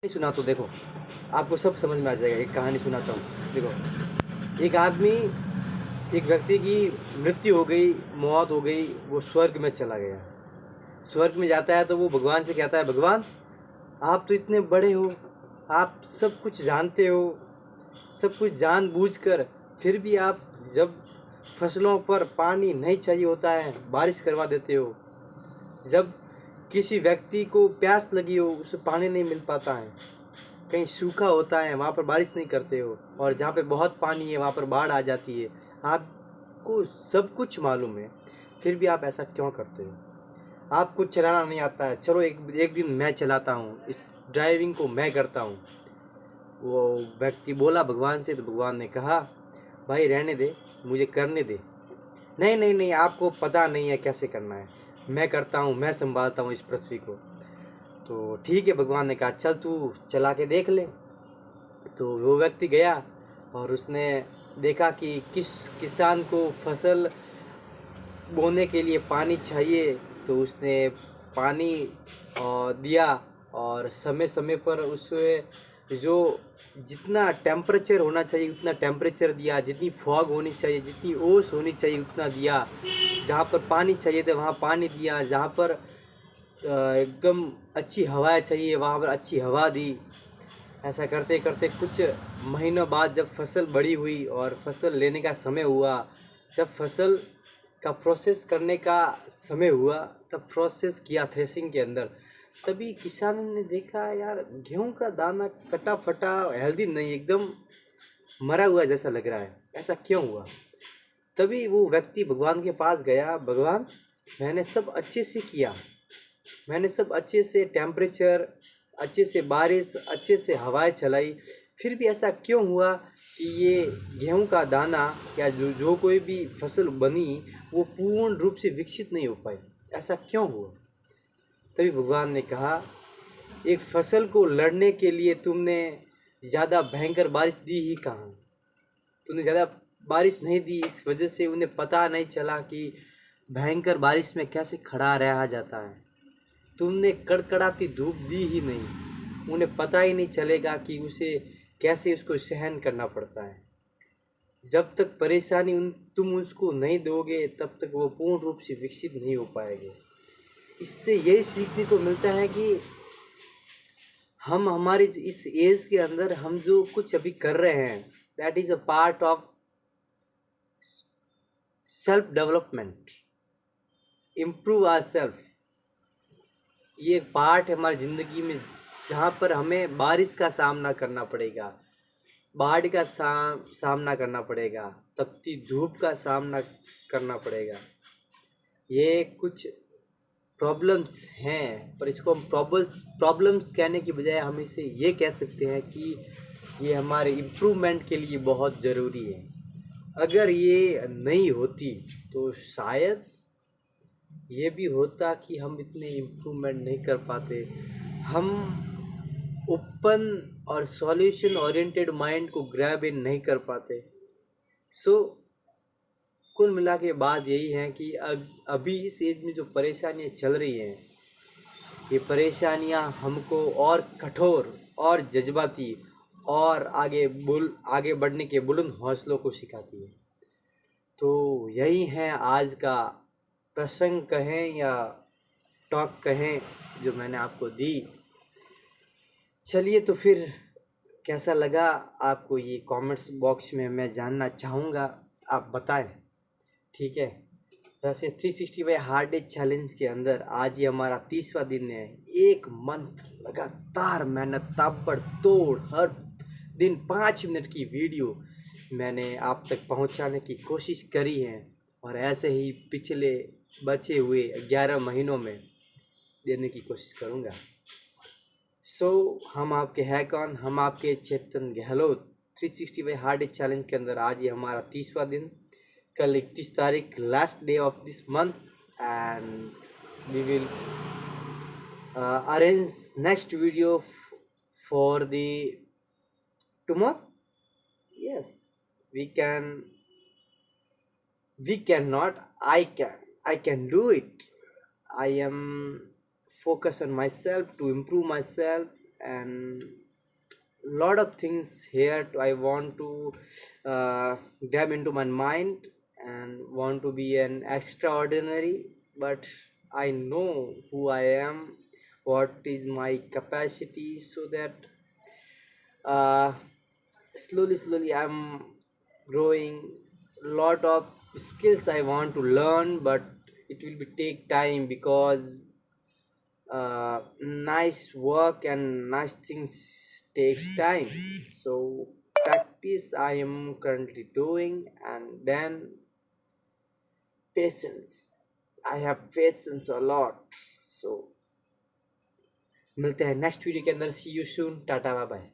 नहीं सुना तो देखो, आपको सब समझ में आ जाएगा। एक कहानी सुनाता हूँ। देखो, एक व्यक्ति की मृत्यु हो गई, मौत हो गई, वो स्वर्ग में चला गया। स्वर्ग में जाता है तो वो भगवान से कहता है, भगवान आप तो इतने बड़े हो, आप सब कुछ जानते हो, सब कुछ जानबूझकर फिर भी आप जब फसलों पर पानी नहीं चाहिए होता है बारिश करवा देते हो। जब किसी व्यक्ति को प्यास लगी हो उसे पानी नहीं मिल पाता है, कहीं सूखा होता है वहाँ पर बारिश नहीं करते हो, और जहाँ पे बहुत पानी है वहाँ पर बाढ़ आ जाती है। आपको सब कुछ मालूम है, फिर भी आप ऐसा क्यों करते हो? आपको चलाना नहीं आता है, चलो एक दिन मैं चलाता हूँ, इस ड्राइविंग को मैं करता हूँ। वो व्यक्ति बोला भगवान से, तो भगवान ने कहा, भाई रहने दे, मुझे करने दे। नहीं नहीं नहीं, आपको पता नहीं है कैसे करना है, मैं करता हूँ, मैं संभालता हूँ इस पृथ्वी को। तो ठीक है, भगवान ने कहा चल तू चला के देख ले। तो वो व्यक्ति गया और उसने देखा कि किस किसान को फसल बोने के लिए पानी चाहिए, तो उसने पानी दिया, और समय समय पर उसे जो जितना टेम्परेचर होना चाहिए उतना टेम्परेचर दिया, जितनी फॉग होनी चाहिए, जितनी ओस होनी चाहिए उतना दिया, जहाँ पर पानी चाहिए था वहाँ पानी दिया, जहाँ पर एकदम अच्छी हवाएं चाहिए वहाँ पर अच्छी हवा दी। ऐसा करते करते कुछ महीनों बाद जब फसल बड़ी हुई और फसल लेने का समय हुआ, जब फसल का प्रोसेस करने का समय हुआ, तब प्रोसेस किया थ्रेसिंग के अंदर, तभी किसान ने देखा यार गेहूं का दाना कटा फटा हेल्दी नहीं, एकदम मरा हुआ जैसा लग रहा है, ऐसा क्यों हुआ? तभी वो व्यक्ति भगवान के पास गया, भगवान मैंने सब अच्छे से किया, मैंने सब अच्छे से टेम्परेचर, अच्छे से बारिश, अच्छे से हवाएं चलाई, फिर भी ऐसा क्यों हुआ कि ये गेहूं का दाना या जो कोई भी फसल बनी वो पूर्ण रूप से विकसित नहीं हो पाई? ऐसा क्यों हुआ? तभी भगवान ने कहा, एक फसल को लड़ने के लिए तुमने ज़्यादा भयंकर बारिश दी ही कहाँ? तूने ज़्यादा बारिश नहीं दी, इस वजह से उन्हें पता नहीं चला कि भयंकर बारिश में कैसे खड़ा रहा जाता है। तुमने कड़कड़ाती धूप दी ही नहीं, उन्हें पता ही नहीं चलेगा कि उसे कैसे उसको सहन करना पड़ता है। जब तक परेशानी तुम उसको नहीं दोगे तब तक वो पूर्ण रूप से विकसित नहीं हो पाएंगे। इससे यही सीखने को मिलता है कि हम हमारी इस एज के अंदर हम जो कुछ अभी कर रहे हैं, that is a part of self development, improve our self. ये एक पार्ट है हमारी ज़िंदगी में, जहाँ पर हमें बारिश का सामना करना पड़ेगा, बाढ़ का सामना करना पड़ेगा, तपती धूप का सामना करना पड़ेगा। ये कुछ प्रॉब्लम्स हैं, पर इसको हम प्रॉब्लम्स कहने की बजाय हम इसे ये कह सकते हैं कि ये हमारे इम्प्रूवमेंट के लिए बहुत ज़रूरी है। अगर ये नहीं होती तो शायद ये भी होता कि हम इतने इम्प्रूवमेंट नहीं कर पाते, हम ओपन और सॉल्यूशन ओरिएंटेड माइंड को ग्रैब इन नहीं कर पाते। सो कुल मिला के बात यही है कि अभी इस एज में जो परेशानियां चल रही हैं, ये परेशानियां हमको और कठोर और जज्बाती और आगे बढ़ने के बुलंद हौसलों को सिखाती है। तो यही है आज का प्रसंग कहें या टॉक कहें जो मैंने आपको दी। चलिए, तो फिर कैसा लगा आपको ये कमेंट्स बॉक्स में मैं जानना चाहूँगा, आप बताएं। ठीक है, वैसे 365 हार्ड डे चैलेंज के अंदर आज ये हमारा 30वां दिन है। एक मंथ लगातार मेहनत, ताबड़तोड़ हर दिन 5 मिनट की वीडियो मैंने आप तक पहुंचाने की कोशिश करी है, और ऐसे ही पिछले बचे हुए 11 महीनों में देने की कोशिश करूंगा। हम आपके है कौन, हम आपके चेतन गहलोत। 365 हार्ड डे चैलेंज के अंदर आज ये हमारा 30वां दिन, कल 31 तारीख, last day of this month, and we will arrange next video for the tomorrow. Yes, we cannot, I can do it. I am focused on myself to improve myself, and lot of things here I want to grab into my mind and want to be an extraordinary, but I know who I am, what is my capacity, so that uh, slowly I'm growing. Lot of skills I want to learn, but it will be take time, because nice work and nice things takes time. So practice I am currently doing, and then patience, I have patience a lot. So मिलते हैं next video के अंदर, see you soon, tata bye bye.